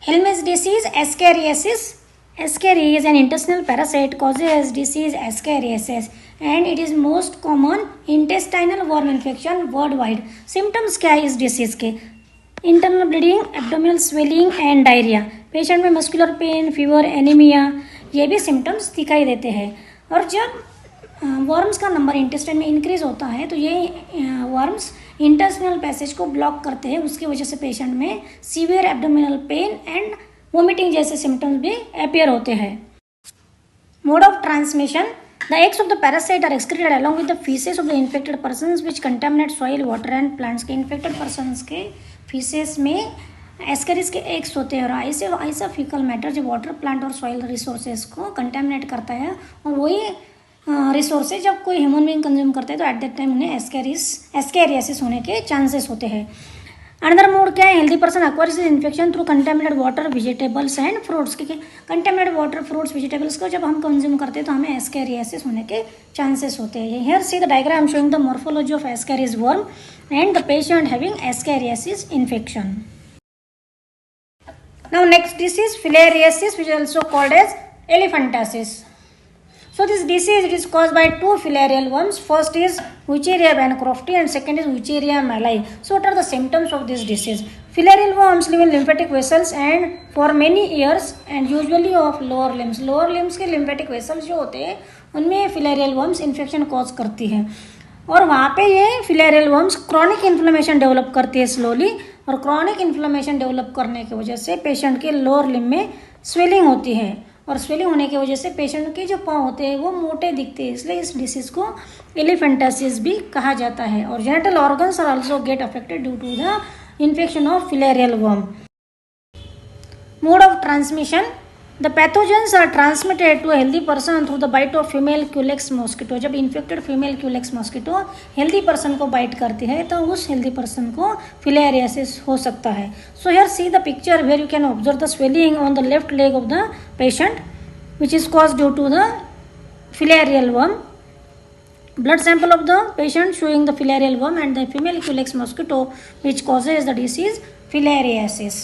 Helmets disease, ascariasis. Ascaria is an intestinal parasite causes disease ascariasis and it is most common intestinal worm infection worldwide. Symptoms क्या है इस disease के? Internal bleeding, abdominal swelling and diarrhoea. Patient में muscular pain, fever, anaemia ये भी symptoms दिखाई देते हैं. और जब वर्म्स का नंबर इंटेस्टाइन में इंक्रीज होता है तो ये वर्म्स इंटेस्टिनल पैसेज को ब्लॉक करते हैं. उसकी वजह से पेशेंट में severe abdominal pain and vomiting जैसे सिम्टम्स भी अपीयर होते हैं. Mode of transmission. The eggs of the parasite are excreted along with the faeces of the infected persons which contaminate soil, water and plants. के infected persons के faeces में Ascaris के eggs होते हैं और ऐसा फीकल मैटर जो water, plant और सॉइल रिसोर्सेज को कंटामिनेट करता है और वही रिसोर्सेज जब कोई ह्यूमन बीइंग कंज्यूम करते हैं तो एट दैट टाइम उन्हें एस्केरियासिस होने के चांसेस होते हैं. अनदर मोड क्या है? Healthy person acquires infection through contaminated water, vegetables and fruits. क्योंकि कंटेमिनेटेड वाटर, फ्रूट्स, वेजिटेबल्स को जब हम कंज्यूम करते हैं तो हमें एस्केरियासिस होने के चांसेस होते हैं. Here see the diagram showing the morphology of Ascaris worm and the patient having ascariasis infection. Now next disease filariasis, which is also called as elephantiasis. So this disease it is caused by two filarial worms. First is Wucheria bancrofti and second is Wucheria malai. So what are the symptoms of this disease? Filarial worms live in lymphatic vessels and for many years and usually of lower limbs. Lower limbs के lymphatic vessels जो होते हैं उनमें filarial worms infection cause करती है और वहाँ पे ये filarial worms chronic inflammation develop करती है स्लोली. और क्रॉनिक इन्फ्लेमेशन डेवलप करने की वजह से पेशेंट के लोअर लिम्ब में स्वेलिंग होती है और स्वेलिंग होने की वजह से पेशेंट के जो पाँव होते हैं वो मोटे दिखते हैं. इसलिए इस डिसीज को एलिफेंटासिस भी कहा जाता है. और genital organs are also get affected due to the infection of filarial worm. Mode of transmission. The pathogens are transmitted to healthy person through the bite of female Culex mosquito. जब infected female Culex mosquito healthy person को bite करती है तो उस healthy person को filariasis हो सकता है. So here see the picture where you can observe the swelling on the left leg of the patient which is cause due to the filarial worm. Blood sample of the patient showing the filarial worm and the female culex mosquito which causes the disease filariasis.